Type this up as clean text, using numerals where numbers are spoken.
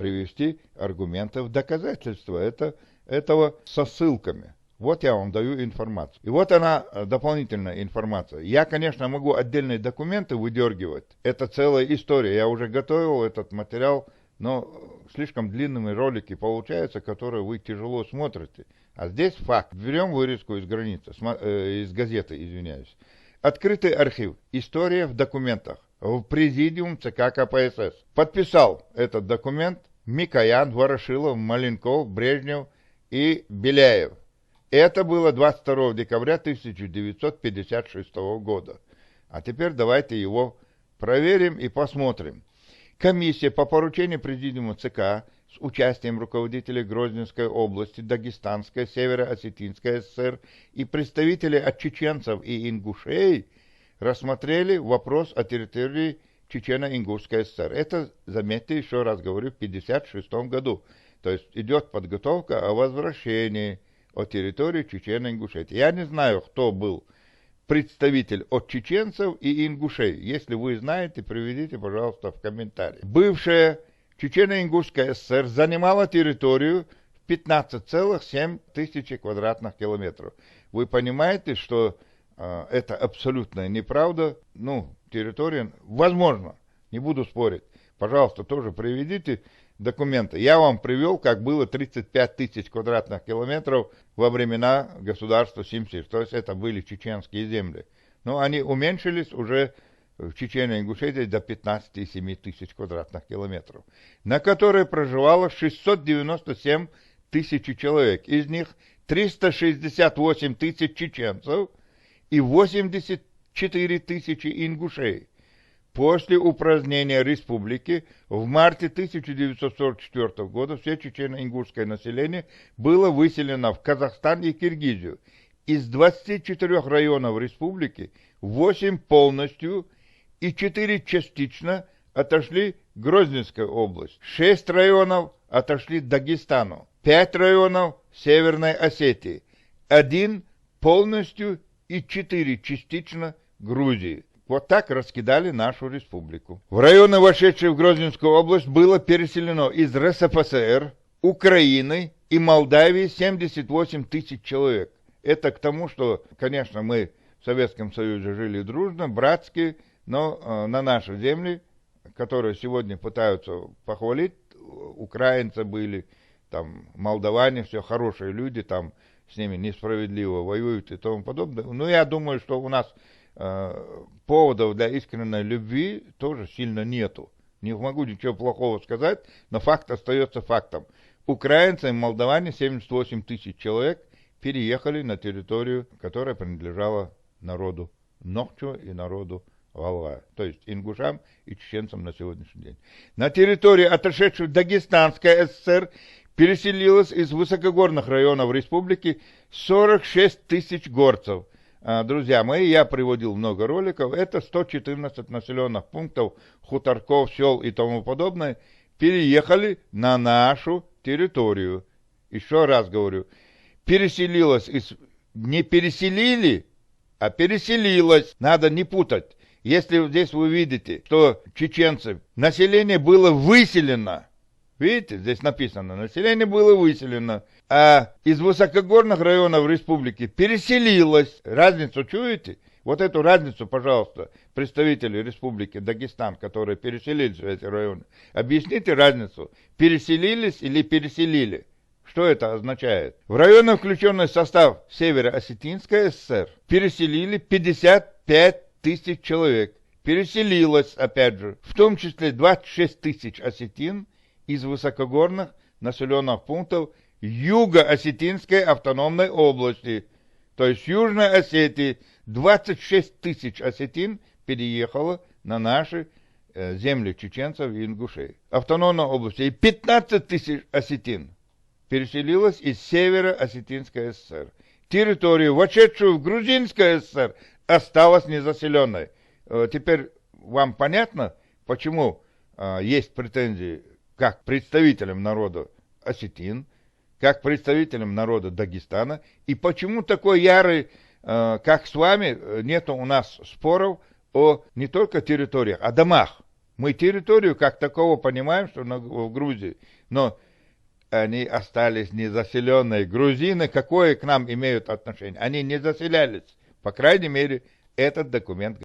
привести аргументы в доказательство этого со ссылками. Вот я вам даю информацию. И вот она, дополнительная информация. Я, конечно, могу отдельные документы выдергивать. Это целая история. Я уже готовил этот материал, но слишком длинными ролики получаются, которые вы тяжело смотрите. А здесь факт. Берем вырезку из газеты, извиняюсь. Открытый архив. История в документах. В президиум ЦК КПСС. Подписал этот документ Микоян, Ворошилов, Маленков, Брежнев и Беляев. Это было 22 декабря 1956 года. А теперь давайте его проверим и посмотрим. Комиссия по поручению Президиума ЦК с участием руководителей Грозненской области, Дагестанской, Северо-Осетинской ССР и представителей от чеченцев и ингушей рассмотрели вопрос о территории Чечено-Ингушской ССР. Это, заметьте, еще раз говорю, в 1956 году. То есть идет подготовка о возвращении о территории Чечено-Ингушетии. Я не знаю, кто был представитель от чеченцев и ингушей. Если вы знаете, приведите, пожалуйста, в комментарии. Бывшая Чечено-Ингушская ССР занимала территорию в 15,7 тысячи квадратных километров. Вы понимаете, что это абсолютная неправда. Территория, возможно, не буду спорить. Пожалуйста, тоже приведите документы. Я вам привел, как было 35 тысяч квадратных километров во времена государства Симсиш. То есть это были чеченские земли. Но они уменьшились уже в Чечено-Ингушетии до 15,7 тысяч квадратных километров, на которой проживало 697 тысяч человек. Из них 368 тысяч чеченцев и 84 тысячи ингушей. После упразднения республики в марте 1944 года все чечено-ингушское население было выселено в Казахстан и Киргизию. Из 24 районов республики 8 полностью и 4 частично отошли Грозненской области. 6 районов отошли Дагестану. 5 районов Северной Осетии. 1 полностью и 4 частично Грузии. Вот так раскидали нашу республику. В районы, вошедшие в Грозненскую область, было переселено из РСФСР, Украины и Молдавии 78 тысяч человек. Это к тому, что, конечно, мы в Советском Союзе жили дружно, братски, но на наши земли, которые сегодня пытаются похвалить, украинцы были, там, молдаване, все хорошие люди, там с ними несправедливо воюют и тому подобное. Но я думаю, что у нас поводов для искренней любви тоже сильно нету. Не могу ничего плохого сказать, но факт остается фактом. Украинцы и молдаване, 78 тысяч человек, переехали на территорию, которая принадлежала народу Нохчу и народу Валвая, то есть ингушам и чеченцам на сегодняшний день. На территории, отошедшей в Дагестанской ССР, переселилось из высокогорных районов республики 46 тысяч горцев. Друзья мои, я приводил много роликов, это 114 населенных пунктов, хуторков, сел и тому подобное, переехали на нашу территорию. Еще раз говорю, переселилось, не переселили, а переселилось, надо не путать. Если здесь вы видите, что чеченцы, население было выселено, видите, здесь написано, население было выселено, а из высокогорных районов республики переселилось. Разницу чуете? Вот эту разницу, пожалуйста, представители республики Дагестан, которые переселились в эти районы, объясните разницу, переселились или переселили? Что это означает? В районы, включенные в состав Северо-Осетинской ССР, переселили 55 тысяч человек. Переселилось, опять же, в том числе 26 тысяч осетин из высокогорных населенных пунктов Юго-Осетинской автономной области. То есть Южной Осетии 26 тысяч осетин переехало на наши земли чеченцев и ингушей. Автономной области. И 15 тысяч осетин переселилось из Северо-Осетинской ССР. Территория, вошедшую в Грузинскую ССР, осталась незаселенной. Теперь вам понятно, почему есть претензии как представителям народа осетин, как представителям народа Дагестана, и почему такой ярый, как с вами, нету у нас споров о не только территориях, о домах. Мы территорию как такого понимаем, что в Грузии, но они остались незаселенные. Грузины какое к нам имеют отношение? Они не заселялись. По крайней мере, этот документ